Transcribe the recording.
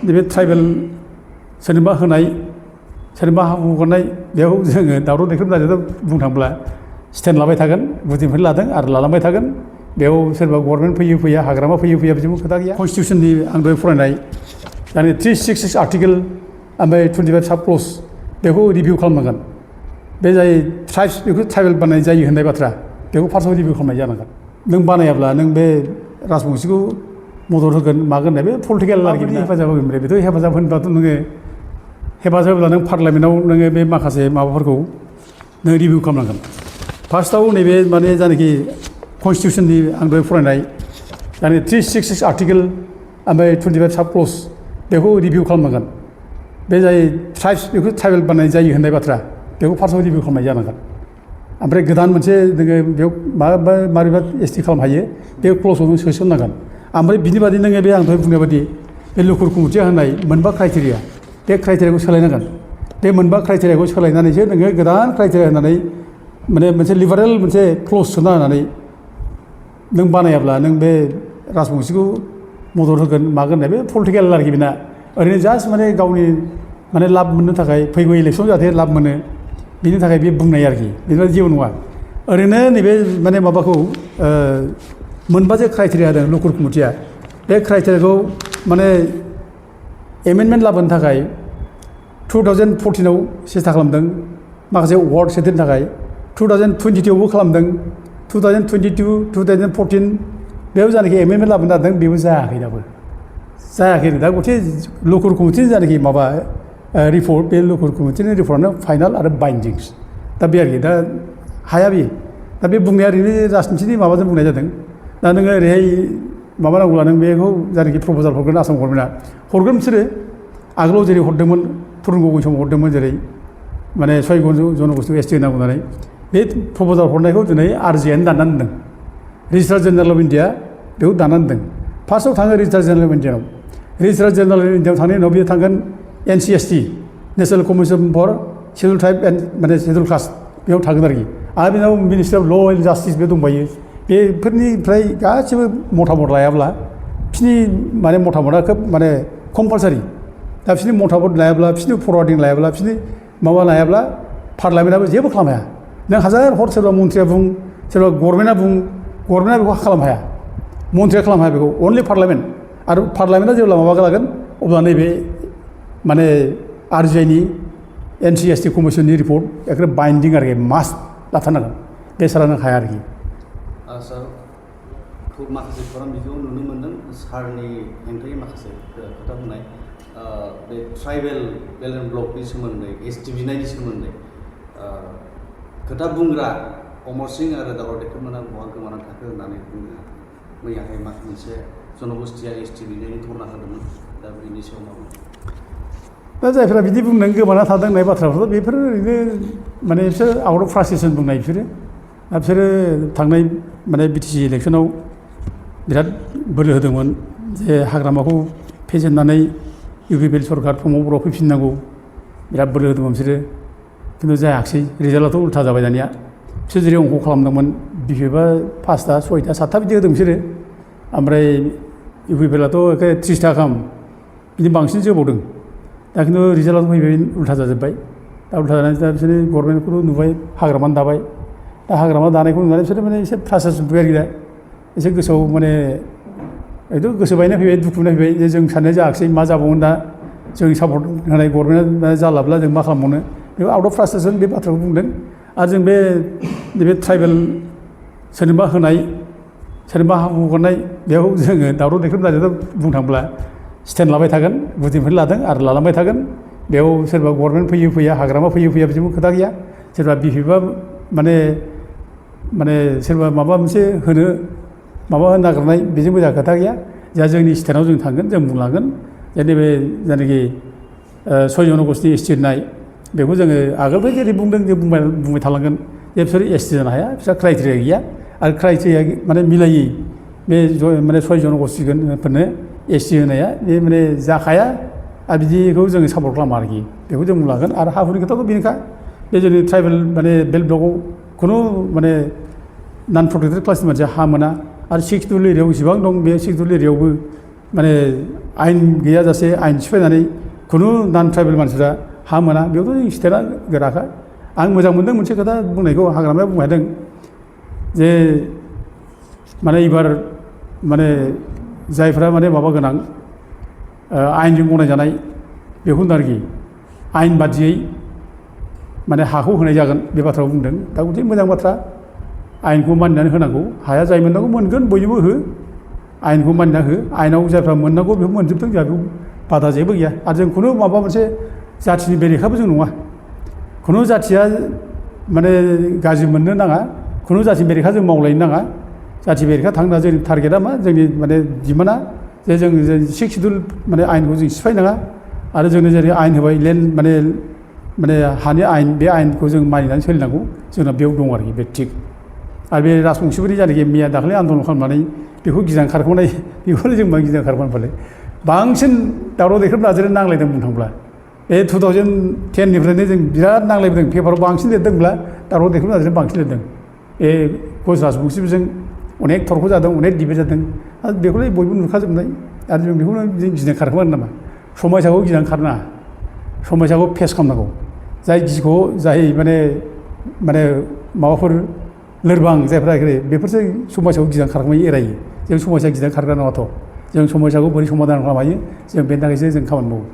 नैबे ट्राइबेल सोरनोबा होनाय सोरनोबा हा हगारनाय बेयाव जोङो दावराव देख्रुब जानायखौ बुंनो थाङोब्ला स्टेन्ड लाबाय थागोन गुदिनिफ्राय लादों आरो लालांबाय थागोन बेयाव सोरबा गभर्नमेन्ट फैयो फैया हाग्रामा फैयो फैया बिदिबो खोथा गैया कनस्टिटिउसननि आं दहाय फरायनाय दानि 366 आर्टिकेल ओमफ्राय 25 साब क्लज बेखौ रिभिउ खालामनांगोन बे जाय ट्राइब्स बेखौ ट्राइबेल बानायनाय जायो होननाय बाथ्रा बेखौ फार्स्टआव रिभिउ खालामनाय जानांगोन नों बानायाब्ला नों बे राजबंशिखौ मदद होगोन मागोन होननाय बे पलिटिकेल आर्गिउमेन्ट हेफाजाब होगोन बेथ' हेफाजाब होनबाथ' नोङो हेफाजाब होब्ला नों पार्लियामेन्टआव नोङो बे माखासे माबाफोरखौ नों रिभिउ खालामनांगोन फार्स्टआव नैबे माने जायनाखि कनस्टिटिउसननि आं दहाय फरायनाय दानि 366 आर्टिकेल ओमफ्राय 25 साब क्लज बेखौ रिभिउ खालामनांगोन बे जाय ट्राइब्स बेखौ ट्राइबेल बानायनाय जायो होननाय बाथ्रा बेखौ फार्स्टआव रिभिउ खालामनाय जानांगोन ओमफ्राय गोदान मोनसे नोङो बेयाव मारैबा एसटि खालामनो हायो बे क्लजआव नों सोसननांगोन ओमफ्राय बिनि बादि नोङो बे आं दहाय बुंनाय बादि बे लुकुर कमिटिया होनाय मोनबा क्राइटेरिया बे क्राइटेरियाखौ सोलायनांगोन बे मोनबा क्राइटेरियाखौ सोलायनानैसो नोङो गोदान क्राइटेरिया होनानै माने मोनसे लिबारेल मोनसे क्लज सोना होनानै नों बानायाब्ला नों बे राजबंशिखौ मदद होगोन मागोन होननाय बे पलिटिकेल आर्गिउमेन्टआ ओरैनो जास्ट माने गावनि माने लाब मोननो थाखाय फैगौ इलेक्सनाव जाहाथे लाब मोनो बिनि थाखाय बे बुंनाय आरोखि बेनिफ्राय जेबो नङा ओरैनो नैबे माने माबाखौ मोनबा जे क्राइटेरिया होदों लुकुर कमिटिया बे क्राइटेरियाखौ माने एमेन्डमेन्ट लाबोनो थाखाय 2014आव सेस्था खालामदों माखासे वार्ड सोदेरनो थाखाय 2022आवबो खालामदों 2022, 2014 बेयाव जानाखि एमेन्डमेन्ट लाबोनो नागिरदों बेबो जायाखै दाबो जायाखै दा गथे लुकुर कमिटिनि जानाखि माबा रिपर्ट बे लुकुर कमिटिनि रिपर्टआनो फाइनाल आरो बाइन्डिंस दा बे आरोखि दा हाया बेयो दा बे बुंनाया ओरैनो राजनिथिनि माबाजों बुंनाय जादों दा नोङो ओरैहाय माबा नांगौब्ला नों बेखौ जायनाखि प्रप'जाल हरगोन आसाम गभर्नमेन्टआ हरगोन बिसोरो आगोलाव जेरै हरदोंमोन तुरुंगगय समाव हरदोंमोन जेरै माने 6 जनगोष्ठीखौ एसटि होनांगौ होननानै बे प्रप'जाल हरनायखौ दिनै आरजिआइआनो दाननानै दोनदों रेजिस्ट्रार जेनेरेल अफ इन्डिया बेखौ दाननानै दोनदों फार्स्टआव थाङो रेजिस्ट्रार जेनेरेल अफ इन्डियाआव रेजिस्ट्रार जेनेरेल अफ इन्डियाआव थांनायनि उनाव बियो थांगोन NCST national commission for schedule tribe and माने शेड्युल कास्ट बेयाव थागोन आरोखि आरो बेनाव ministry of law and justice बे दंबायो बेफोरनिफ्राय गासिबो मतामत लायाब्ला बिसोरनि माने मतामतआ खोब माने कम्पालसारि दा बिसोरनि मतामत लायाब्ला बिसोरनि फरवार्डिं लायाब्ला बिसोरनि माबा लायाब्ला पार्लियामेन्टआबो जेबो खालामनो हाया नों हाजार हर सोरबा मन्थ्रिया बुं सोरबा गभर्नमेन्टआ बेखौ खालामनो हाया मन्थ्रिया खालामनो हाया बेखौ अनलि पार्लियामेन्ट आरो पार्लियामेन्टआ जेब्ला माबा लागोन अब्ला नैबे माने आरजिआइनि NCST कमिसननि रिपर्ट एकदम बाइन्डिं आरोखि मास्ट लाथारनांगोन बे सारा नों हाया आरोखि सार खुब माखासे खौरां बिजोङाव नुनो मोन्दों सारनि हेंथायै माखासे खोथा बुंनाय बे ट्राइबेल बेल्ट एन्ड ब्लकनि सोमोन्दै एसटि बिनायनि सोमोन्दै खोथा बुंग्रा अमर सिंह आरो दावराव देख्रुबमोना बहा गोमानानै थाखो होननानै बुङो मैयाहाय मोनसे जनगोष्ठीया एसटि बिनायनि धरना होदोंमोन दा बेनि सायाव मा दा जायफ्रा बिदि बुंनानै गोमाना थादों होननाय बाथ्राफोर बेफोर ओरैनो माने बिसोर आउट अफ फ्रास्ट्रेसन बुंनाय बिसोरो दा बिसोरो थांनाय माने BTC इलेक्सनाव बिराद बोलो होदोंमोन जे हाग्रामाखौ फेजेननानै UPPL सरकार प्रमद बर'आव फैफिननांगौ बिराद बोलो होदोंमोन बिसोरो खिन्थु जायाखिसै रिजाल्टआथ' उल्था जाबाय दानिया बिसोर जेरै अंक खालामदोंमन BJPआ 5टा 6टा 7टा बिदि होदों बिसोरो ओमफ्राय UPPLआथ' एखे 30टा गाहाम बिनि बांसिन जोबावदों दा खिन्थु रिजाल्टआथ' फैबाय उल्था जाजोब्बाय दा उल्था जानानै दा बिसोरो गभर्नमेन्टखौल' नुबाय हाग्रामा दाबाय दा हाग्रामा दानायखौ नुनानै बिसोरो माने एसे फ्रास्ट्रेसन फैबाय आरोखि दा एसे गोसोआव माने एकदम गोसो बायनाय फैबाय दुखु मोननाय फैबाय जे जों साननाय जायाखिसै मा जाबावगोन दा जों सापर्ट होनाय गभर्नमेन्टआ जालाब्ला जों मा खालामबावनो बेखौ आउट अफ फ्रास्ट्रेसन बे बाथ्राखौ बुंदों आरो जों बे ट्राइबेल सोरनोबा होनाय सोरनोबा हा हगारनाय बेयाव जोङो दावराव देख्रुब जानायखौ बुंनो थाङोब्ला स्टेन्ड लाबाय थागोन गुदिनिफ्राय लादों आरो लालांबाय थागोन बेयाव सोरबा गभर्नमेन्ट फैयो फैया हाग्रामा फैयो फैया बिदिबो खोथा गैया सोरबा BJPआ माने सोरबा माबा मोनसे होनो माबा होनो नागिरनाय बेजोंबो जोंहा खोथा गैया जोंहा जोंनि स्टेन्डआव जों थांगोन जों बुंलांगोन जे नैबे जायनाखि 6 जनगोष्ठी एसटि होनाय बेखौ जोङो आगोलनिफ्राय जेरै बुंदों जों बुंबाय थालांगोन जे बिसोर एसटि जानो हाया बिसोर क्राइटेरिया गैया आरो क्राइटेरिया माने मिलायै बे माने 6 जनगोष्ठीफोरनो एसटि होनाया बे माने जाखाया आरो बिदिखौ जोङो सापर्ट खालामा आरोखि बेखौ जों बुंलांगोन आरो हा हुनि खोथाथ' बेनोखा बे जोंनि ट्राइबेल माने बेल्ट ब्लकआव खुनु माने नन प्रटेक्टेड क्लासनि मानसिया हा मोना आरो 6 एरियायाव इसेबां दं बे 6 एरियायावबो माने आयेन गैयाजासे आयेन सिफायनानै खुनु नान ट्राइबेल मानसिफ्रा हा मोना बेयावथ' जों स्टेटआ गोराखा आं मोजां मोनदों मोनसे खोथा बुंनायखौ हाग्रामाया बुंनो हादों जे माने एबार माने जायफ्रा माने माबा गोनां आयेनजों गनायजानाय बेखौ होनदों आरोखि आयेन बादियै माने हाखौ होनाय जागोन बे बाथ्राखौ बुंदों दा गथिखे मोजां बाथ्रा आयेनखौ मानिनानै होनांगौ हाया जाय मोननांगौ मोनगोन बयनोबो हो आयेनखौ मानिना हो आयेनाव जायफ्रा मोननांगौ बेखौ मोनजोबदों जोंहा बेयाव बादा जेबो गैया आरो जों खुनु माबा मोनसे जाथिनि बेरेखाबो जों नङा खुनु जाथिया माने गाज्रि मोननो नाङा खुनु जाथिनि बेरेखा जों मावलायनो नाङा जाथि बेरेखा थांना जोंनि टारगेटआ मा जोंनि माने डिमान्डआ जे जों 6 सिडुल माने आयेनखौ जों सिफायनाङा आरो जोंनो जेरै आयेन होबाय लेन्ड माने हानि आयेन बे आयेनखौ जों मानिनानै सोलिनांगौ जोंना बेयाव दं आरोखि बे थिग आरो बे राजबंशिफोरनि जायनाखि मैया दाखालि आन्दलन खालामनानै बेखौ गिनानै खारखोमानाय बेखौनो जों मा गिनानै खारखोमानो फाले बांसिन दावराव देख्रेब नाजों नांलायदों बुंनो थांब्ला बे 2010निफ्रायनो जों बिराद नांलायबोदों पेपाराव बांसिन लिरदोंब्ला दावराव देख्रेब नाजों बांसिन लिरदों बे गज राजबंशिफोरजों अनेक थरख जादों अनेक डिबेट जादों आरो बेखौलाय बयबो नुखाजोबनाय आरो जों बेखौनो जों गिनानै खारखोमानो नामा समायसाखौ गिनानै खारनाङा समायसाखौ फेस खालामनांगौ जाय गिखौ जाय माने माबाफोर लोरबां जायफ्रा बेफोरसो समाजाव गिनानै खारखोमायो एरायो जों समाजा गिनानै खारग्रा नङाथ' जों समाजाखौ बोरै समाधान खालामनो हायो जों बेनि थाखायसो जों खामानि मावो